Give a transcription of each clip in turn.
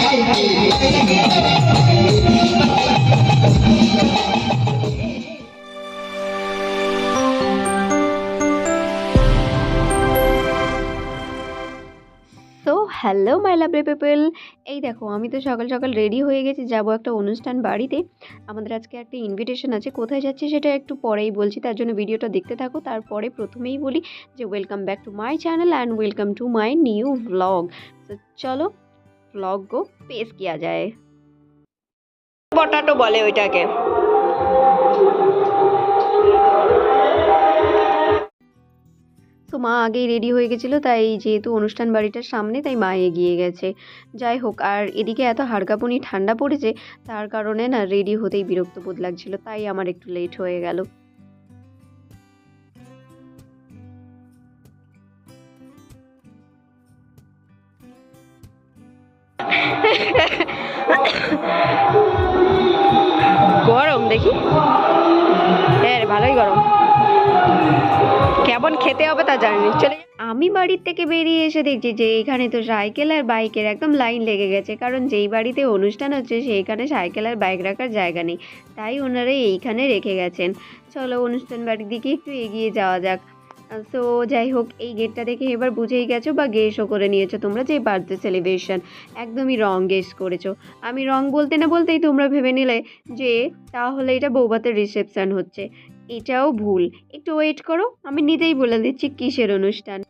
তো hello my lovely people, এই দেখো আমি তো সকাল সকাল রেডি হয়ে গেছি, যাব একটা অনুষ্ঠান বাড়িতে। আমাদের আজকে একটা ইনভিটেশন আছে, কোথায় যাচ্ছি সেটা একটু পরেই বলছি, তার জন্য ভিডিওটা দেখতে থাকো। তারপরে প্রথমেই বলি যে welcome back to my channel and welcome to my new vlog. তো চলো व्लॉग को पेश किया जाए। পটাটো বলে ওইটাকে। তো মা আগেই রেডি হয়ে গেছিলো, তাই যেহেতু অনুষ্ঠান বাড়িটার সামনে তাই মা এগিয়ে গেছে। যাই হোক, আর এদিকে এত হাড়কাঁপুনি ঠান্ডা পড়েছে, তার কারণে না রেডি হতেই বিরক্ত বোধ লাগছিল, তাই আমার একটু লেট হয়ে গেল। গরম দেখি, হ্যাঁ ভালোই গরম, কেমন খেতে হবে তা জানি। চলে আমি বাড়ির থেকে বেরিয়ে এসে দেখছি যে এখানে তো সাইকেল আর বাইকের একদম লাইন লেগে গেছে, কারণ যেই বাড়িতে অনুষ্ঠান হচ্ছে সেইখানে সাইকেল আর বাইক রাখার জায়গা নেই, তাই ওনারা এইখানে রেখে গেছেন। চলো অনুষ্ঠান বাড়ির দিকে একটু এগিয়ে যাওয়া যাক। তো যাই হোক, এই গেটটা দেখে এবার বুঝেই গেছো বা গেসও করে নিয়েছো তোমরা যে বার্থডে সেলিব্রেশন। একদমই রং গেস করেছো। আমি রং বলতে না বলতেই তোমরা ভেবে নিলে যে তাহলে এটা বৌভাতের রিসেপশন হচ্ছে। এটাও ভুল, একটু ওয়েট করো, আমি নিজেই বলে দিচ্ছি কিসের অনুষ্ঠান।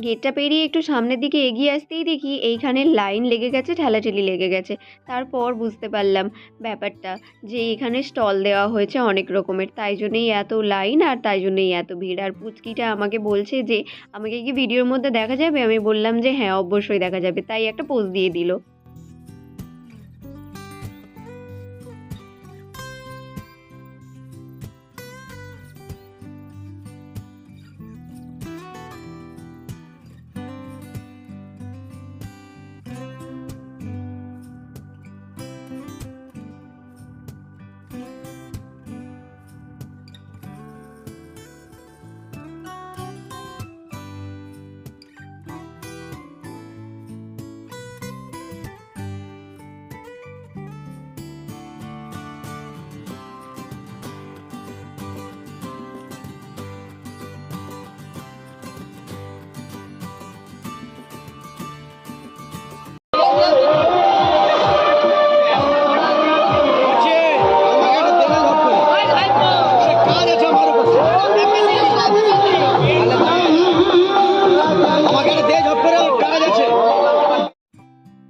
গেটটা পেরিয়ে একটু সামনের দিকে এগিয়ে আসতেই দেখি এইখানে লাইন লেগে গেছে, ঠেলাঠেলি লেগে গেছে। তারপর বুঝতে পারলাম ব্যাপারটা, যে এখানে স্টল দেওয়া হয়েছে অনেক রকমের, তাই জন্যই এত লাইন আর তাই জন্যই এত ভিড়। আর পুচকিটা আমাকে বলছে যে আমাকে কি ভিডিওর মধ্যে দেখা যাবে, আমি বললাম যে হ্যাঁ অবশ্যই দেখা যাবে, তাই একটা পোজ দিয়ে দিল।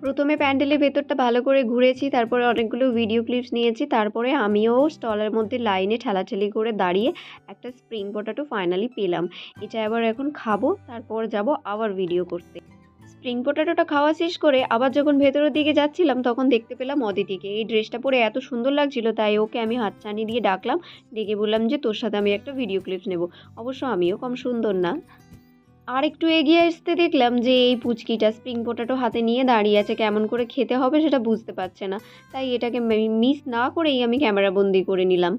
প্রথমে প্যান্ডেলের ভেতরটা ভালো করে ঘুরেছি, তারপরে অনেকগুলো ভিডিও ক্লিপস নিয়েছি, তারপরে আমিও স্টলের মধ্যে লাইনে ঠেলাঠেলি করে দাঁড়িয়ে একটা স্প্রিং পটাটো ফাইনালি পেলাম। এটা আবার এখন খাবো, তারপর যাব আবার ভিডিও করতে। স্প্রিং পটাটোটা খাওয়া শেষ করে আবার যখন ভেতরের দিকে যাচ্ছিলাম তখন দেখতে পেলাম অদিতিকে। এই ড্রেসটা পরে এত সুন্দর লাগছিল, তাই ওকে আমি হাতছানি দিয়ে ডাকলাম, ডেকে বললাম যে তোর সাথে আমি একটা ভিডিও ক্লিপস নেব। অবশ্য আমিও কম সুন্দর না। আর একটু এগিয়ে আসতে দেখলাম যে এই পুচকিটা স্প্রিং পটাটো হাতে নিয়ে দাঁড়িয়ে আছে, কেমন করে খেতে হবে সেটা বুঝতে পারছে না, তাই এটাকে মিস না করেই আমি ক্যামেরা বন্দি করে নিলাম।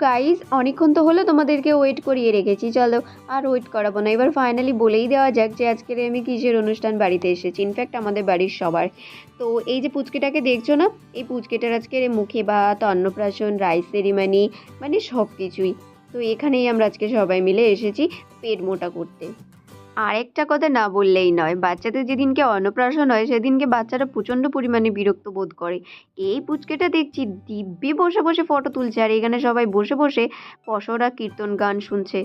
গাইজ অনেকক্ষণ তো হলো তোমাদেরকে ওয়েট করিয়ে রেখেছি, চলো আর ওয়েট করাবো না, এবার ফাইনালি বলেই দেওয়া যাক যে আজকের আমি কিসের অনুষ্ঠান বাড়িতে এসেছি, ইনফ্যাক্ট আমাদের বাড়ির সবার। তো এই যে পুচকিটাকে দেখছো না, এই পুচকিটার আজকের মুখে ভাত, অন্নপ্রাশন, রাইস সেরিমানি, মানে সব কিছুই। তো এখানেই আমরা আজকে সবাই মিলে এসেছি পেট মোটা করতে। আরেকটা কথা না বললেই নয়, বাচ্চাদের যেদিনকে অন্নপ্রাশন হয় সেদিনকে বাচ্চারা প্রচণ্ড পরিমাণে বিরক্ত বোধ করে। এই পুচকেটা দেখছি দিব্যি বসে বসে ফটো তুলছে, আর এখানে সবাই বসে বসে পসরা কীর্তন গান শুনছে।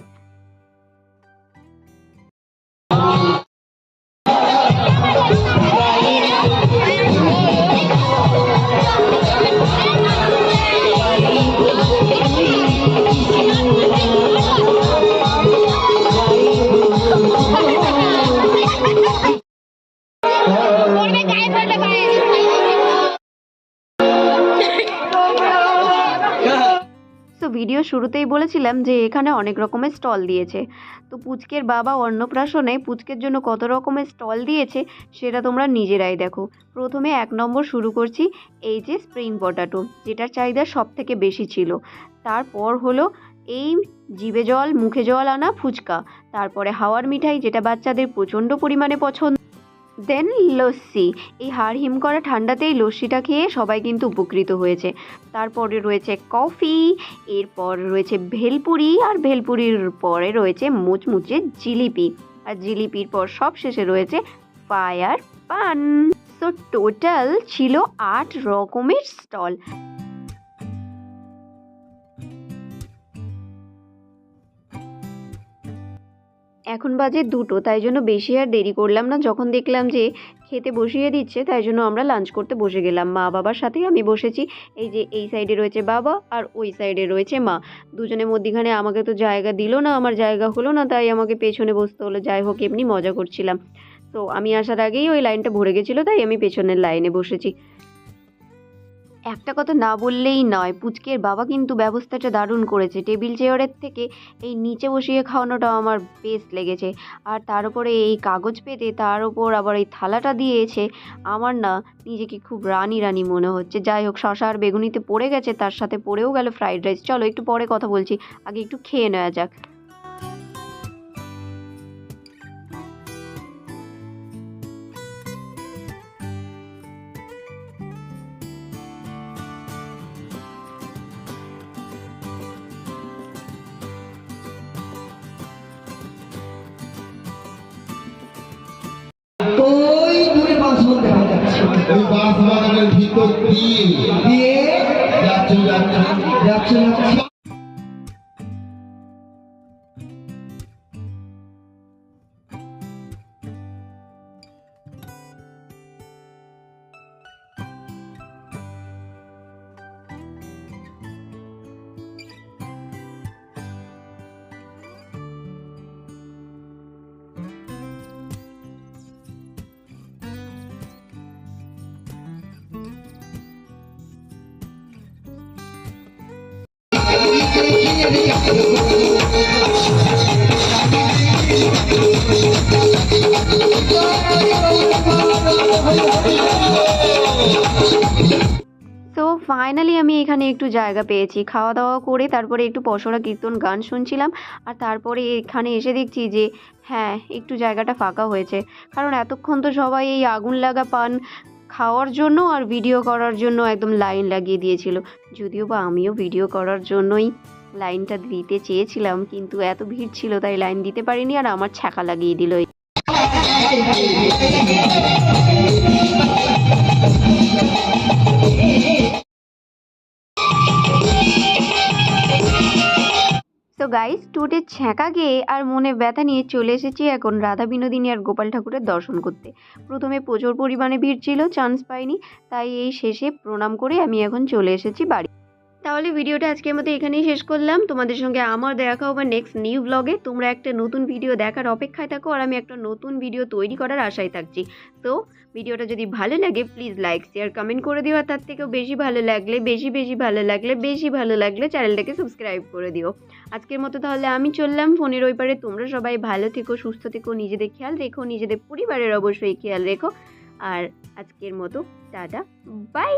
ভিডিও শুরুতেই বলেছিলাম যে এখানে অনেক রকমের স্টল দিয়েছে। তো পুচকের বাবা অন্নপ্রাশনে পুচকের জন্য কত রকমের স্টল দিয়েছে সেটা তোমরা নিজেরাই দেখো। প্রথমে 1 নম্বর শুরু করছি, এই যে স্প্রিং পটাটো, যেটার চাহিদা সবথেকে বেশি ছিল। তারপর হলো এই জিভে জল মুখে জল আনা ফুচকা। তারপরে হাওয়ার মিঠাই, যেটা বাচ্চাদের প্রচণ্ড পরিমাণে পছন্দ। দেন লস্যি, এই হাড় হিম করা ঠান্ডাতেই লস্যিটা খেয়ে সবাই কিন্তু উপকৃত হয়েছে। তারপরে রয়েছে কফি, এরপর রয়েছে ভেলপুরি, আর ভেলপুরির পরে রয়েছে মুচমুচে জিলিপি, আর জিলিপির পর সব শেষে রয়েছে ফায়ার পান। তো টোটাল ছিল 8 রকমের স্টল। এখন বাজে 2টো, তাই জন্য বেশি আর দেরি করলাম না। যখন দেখলাম যে খেতে বসিয়ে দিচ্ছে, তাই জন্য আমরা লাঞ্চ করতে বসে গেলাম। মা বাবার সাথেই আমি বসেছি। এই যে এই সাইডে রয়েছে বাবা আর ওই সাইডে রয়েছে মা, দুজনের মধ্যিখানে আমাকে তো জায়গা দিল না, আমার জায়গা হলো না, তাই আমাকে পেছনে বসতে হলো। যাই হোক, এমনি মজা করছিলাম। তো আমি আসার আগেই ওই লাইনটা ভরে গেছিলো, তাই আমি পেছনের লাইনে বসেছি। একটা কথা না বললেই নয়, পুচকের বাবা কিন্তু ব্যবস্থাটা দারুণ করেছে। টেবিল চেয়ারের থেকে এই নিচে বসিয়ে খাওয়ানোটা আমার বেস্ট লেগেছে। আর তার উপরে এই কাগজ পেতে তার ওপর আবার এই থালাটা দিয়েছে, আমার না নিজেকে খুব রানী রানী মনে হচ্ছে। যাই হোক, শশা আর বেগুনিতে পড়ে গেছে, তার সাথে পড়েও গেল ফ্রাইড রাইস। চলো একটু পরে কথা বলছি, আগে একটু খেয়ে নেওয়া যাক। ওই দূরে বাঁশবন দেখা যাচ্ছে, ওই বাঁশ বাগানের ভিতর দিয়ে দিয়ে যাচ্ছে যাচ্ছে যাচ্ছে যাচ্ছে। তো ফাইনালি আমি এখানে একটু জায়গা পেয়েছি। খাওয়া দাওয়া করে তারপরে একটু পসরা কীর্তন গান শুনছিলাম। আর তারপরে এখানে এসে দেখছি যে হ্যাঁ, একটু জায়গাটা ফাঁকা হয়েছে। কারণ এতক্ষণ তো সবাই এই আগুন লাগা পান খাওয়ার জন্য আর ভিডিও করার জন্য একদম লাইন লাগিয়ে দিয়েছিল। যদিও বা আমিও ভিডিও করার জন্যই লাইনটা দিতে চেয়েছিলাম, কিন্তু এত ভিড় ছিল তাই লাইন দিতে পারিনি, আর আমার ছ্যাঁকা লাগিয়ে দিল। তো গাইস, টুটে ছ্যাঁকা গেয়ে আর মনে ব্যথা নিয়ে চলে এসেছি এখন রাধা বিনোদিনী আর গোপাল ঠাকুরের দর্শন করতে। প্রথমে প্রচুর পরিমাণে ভিড় ছিল, চান্স পাইনি, তাই এই শেষে প্রণাম করে আমি এখন চলে এসেছি বাড়ি। তাহলে ভিডিওটা আজকের মতো এখানেই শেষ করলাম। তোমাদের সঙ্গে আমার দেখা হবে নেক্সট নিউ ব্লগে। তোমরা একটা নতুন ভিডিও দেখার অপেক্ষায় থাকো, আর আমি একটা নতুন ভিডিও তৈরি করার আশায় থাকছি। তো ভিডিওটা যদি ভালো লাগে প্লিজ লাইক শেয়ার কমেন্ট করে দিও, আর তার থেকেও বেশি ভালো লাগলে বেশি ভালো লাগলে চ্যানেলটাকে সাবস্ক্রাইব করে দিও। আজকের মতো তাহলে আমি চললাম ফোনের ওই পারে। তোমরা সবাই ভালো থেকো, সুস্থ থেকো, নিজেদের খেয়াল রেখো, নিজেদের পরিবারের অবশ্যই খেয়াল রেখো। আর আজকের মতো টাটা, বাই।